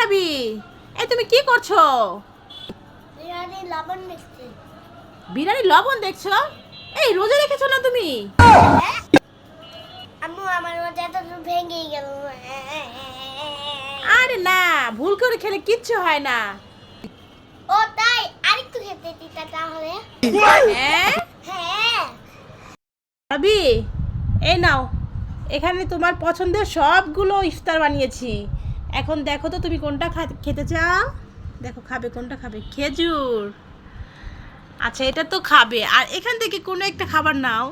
আরবি, এই তুমি কি করছো? বিরিয়ানি লবণ দেখছি। বিরিয়ানি লবণ দেখছো? এই রোজা রেখেছো না তুমি? আম্মু আমার রোজাটা তো ভেঙে গেল। আরে না, ভুল করে খেলে কিচ্ছু হয় না। ও তাই, আরেকটু খেতে দিতা তাহলে। হ্যাঁ হ্যাঁ। আরবি, এই নাও, এখানে তোমার পছন্দের সবগুলো ইফতার বানিয়েছি। এখন দেখো তো তুমি কোনটা খেতে চাও। দেখো খাবে, কোনটা খাবে? খেজুর। আচ্ছা, এটা তো খাবে। আর এখান থেকে কোনো একটা খাবার নাও,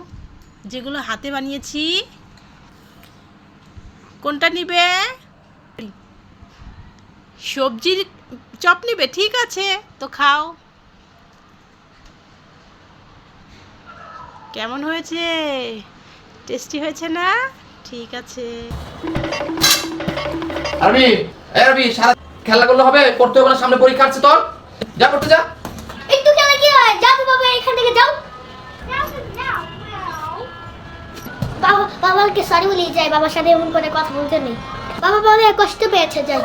যেগুলো হাতে বানিয়েছি। কোনটা নিবে? সবজির চপ নিবে? ঠিক আছে, তো খাও। কেমন হয়েছে? টেস্টি হয়েছে না? ঠিক আছে। আরবি, এই আরবি, সারা খেলা করলে হবে? পড়তে হবে না, সামনে পরীক্ষা আছে তোর। যা পড়তে যা। একটু খেলে কি হয়? যাও তো বাবা, এখান থেকে যাও। বাবাকে সরি বলে যাই, বাবার সাথে এমন করে কথা বলতে নেই। বাবা বলে কষ্ট পেয়েছে, যাই।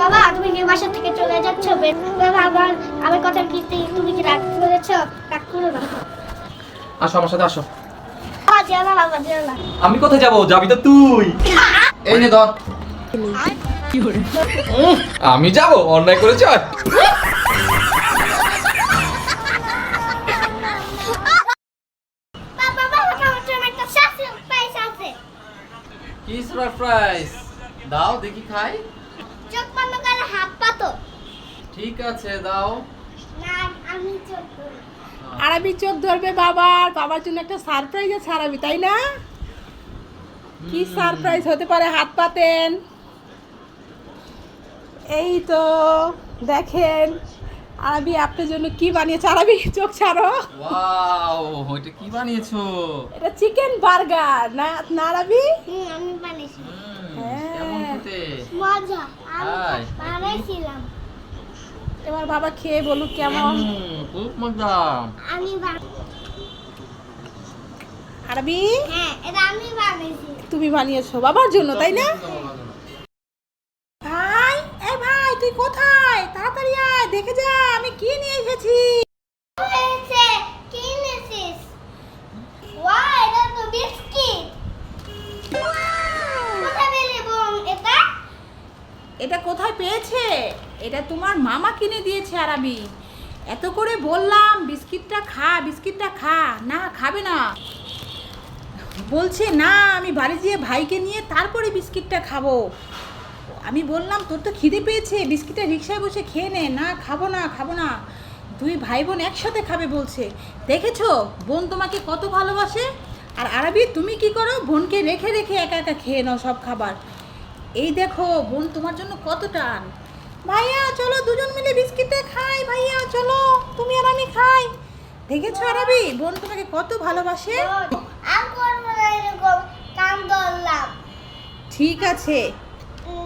বাবা তুমি কি বাসা থেকে চলে যাচ্ছ? বাবা আমার কথা কি তুমি কি রাগ করেছো? রাগ করো না। আসো আমার সাথে আসো। বাবা যেও না, বাবা যেও না। আমি কোথায় যাবো? যাবি তো তুই। এই নে ধর। আমি যাবো? অন্যায় করেছ। বাবা আমার জন্য একটা সারপ্রাইজ আছে। কি সারপ্রাইজ? দাও দেখি খাই। চোখ বন্ধ করে হাত পাতো। ঠিক আছে, দাও। না, আমি চোখ ধরবো। আরবি চোখ ধরবে বাবার। বাবার জন্য একটা সারপ্রাইজ আছে আরবি, তাই না? কি সারপ্রাইজ হতে পারে? হাত পাতেন। এই তো দেখেন, আরবি আপনার জন্য কি বানিয়েছে। আরবি চোখ ছাড়ো। ওয়াও, এটা কি বানিয়েছো? এটা চিকেন বার্গার না, না আরবি? আমি বানিয়েছি। কেমন খেতে? মজা। আমি হাই। বানাইছিলাম। এবার বাবা খেয়ে বলুক কেমন। খুব মজা। আমি আরবি, হ্যাঁ, এটা আমি বানিয়েছি। তুমি বানিয়েছো বাবার জন্য, তাই না? ভাই, এই ভাই তুই কোথায়? তাড়াতাড়ি আয়, দেখে যা আমি কি নিয়ে এসেছি। হয়েছে, কি এনেছিস? ওয়াও, এটা তো বিস্কিট। কোথায় পেলি বোন এটা? এটা কোথায় পেয়েছে? এটা তোমার মামা কিনে দিয়েছে আরবি। এত করে বললাম বিস্কিটটা খা, বিস্কিটটা খা, না খাবে না। বলছে না, আমি বাড়ি গিয়ে ভাইকে নিয়ে তারপরে বিস্কিটটা খাবো। আমি বললাম তোর তো খিদে পেয়েছে, বিস্কিটটা রিকশায় বসে খেয়ে নে। না, খাবো না, খাবো না। দুই ভাই বোন একসাথে খাবে বলছে। দেখেছো বোন তোমাকে কত ভালোবাসে। আর আরবি তুমি কি করো? বোনকে রেখে রেখে একা একা খেয়ে নাও সব খাবার। এই দেখো বোন তোমার জন্য কত টান। ভাইয়া চলো দুজন মিলে বিস্কিটটা খাই, ভাইয়া চলো, তুমি আর আমি খাই। দেখেছো আরবি বোন তোমাকে কত ভালোবাসে। আমি করবো না এরকম, কাম ধরলাম। ঠিক আছে।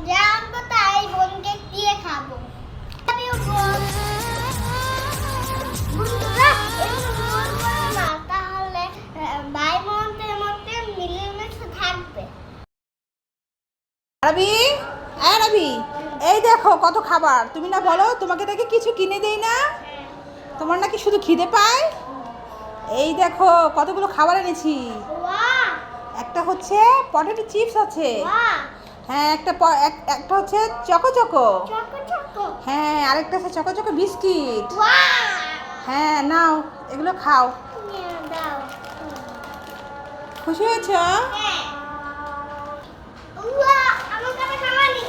যা আনবো তাই বোনকে দিয়ে খাবো। আমিও বোন। বন্ধুরা, এরকম বোন করো না, তাহলে ভাই বোনদের মধ্যে মিলেমিশে থাকবে। আরবি, আরবি, এই দেখো কত খাবার। তুমি না বলো তোমাকে নাকি কিছু কিনে দেই না, তোমার নাকি শুধু খিদে পায়। এই দেখো কতগুলো খাবার এনেছি। বাহ, একটা হচ্ছে পটেটো চিপস আছে। বাহ, হ্যাঁ, একটা হচ্ছে চকো চকো। Choco choco. হ্যাঁ, আরেকটা আছে চকো চকো বিস্কিট। বাহ, হ্যাঁ নাও, এগুলো খাও। নিয়ে দাও। খুশি হয়েছো? হ্যাঁ। বাহ, আমার কাছে খাবার নেই,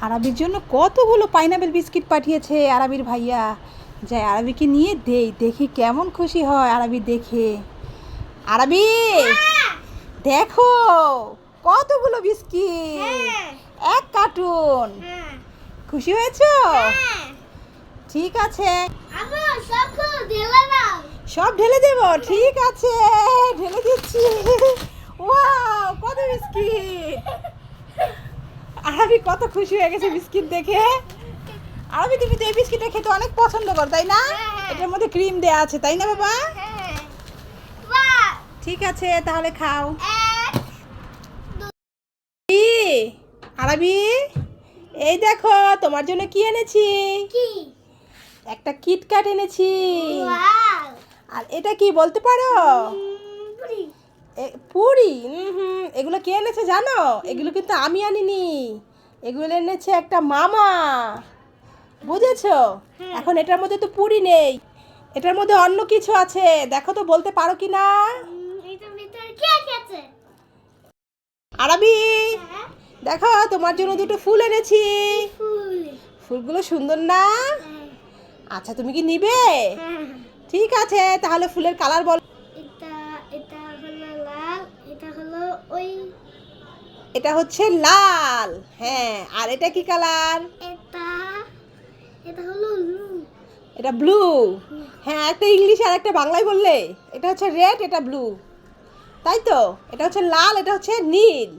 আরবির জন্য কতগুলো পাইনাপেল বিস্কিট পাঠিয়েছে আরবির ভাইয়া। যাই আরবিকে নিয়ে দেই, দেখি কেমন খুশি হয় আরবি দেখে। আরবি দেখো কতগুলো বিস্কিট, হ্যাঁ। এক কার্টুন। হ্যাঁ। খুশি হয়েছো? হ্যাঁ। ঠিক আছে, আম্মু সব খুলে দিলে না। সব ঢেলে দেবো। ঠিক আছে, ঢেলে দিচ্ছি। ওয়াও, কত বিস্কিট। আরবি কত খুশি হয়ে গেছে বিস্কিট দেখে। আরবি তুমি তো এই বিস্কিটটা খেতে অনেক পছন্দ করো, তাই না? হ্যাঁ। এটার মধ্যে ক্রিম দেয়া আছে, তাই না বাবা? হ্যাঁ। বাহ, ঠিক আছে তাহলে খাও। 1 আরাবি, এই দেখো তোমার জন্য কি এনেছি। কি? একটা কিটক্যাট এনেছি। ওয়াও! আর এটা কি বলতে পারো? পুরি। পুরি? এগুলো কে এনেছে জানো? এগুলো কিন্তু আমি আনিনি, এগুলো এনেছে একটা মামা, বুঝেছো? হ্যাঁ। এখন এটার মধ্যে তো পুরি নেই, এটার মধ্যে অন্য কিছু আছে, দেখো তো বলতে পারো কি না? এটার ভিতরে কেক আছে। আরাবি, হ্যাঁ, দেখো তোমার জন্য দুটো ফুল এনেছি। ফুল। ফুলগুলো সুন্দর না? হ্যাঁ, আচ্ছা, তুমি কি নিবে? হ্যাঁ। ঠিক আছে, তাহলে ফুলের কালার বল। এটা এটা হলো লাল, এটা হলো ওই, এটা হচ্ছে লাল, হ্যাঁ। আর এটা কি কালার? এটা এটা হলো ব্লু। এটা ব্লু, হ্যাঁ। একটা ইংলিশ আর একটা বাংলায় বললে। এটা হচ্ছে রেড, এটা ব্লু, তাই তো? এটা হচ্ছে লাল, এটা হচ্ছে নীল।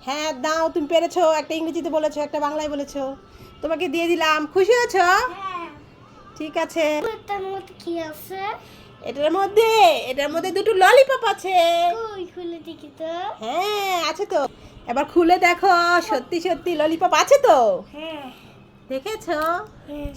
হ্যাঁ, দাও, তুমি পেরেছো। একটা ইংরেজিতে বলেছো, একটা বাংলায় বলেছো, তোমাকে দিয়ে দিলাম। খুশি হয়েছো? হ্যাঁ। ঠিক আছে। এটার মধ্যে কি আছে? এটার মধ্যে দুটো ললিপপ আছে। কই খুলে দেখি তো। হ্যাঁ, আছে তো। এবার খুলে দেখো, সত্যি সত্যি ললিপপ আছে তো? হ্যাঁ, দেখেছো? হ্যাঁ।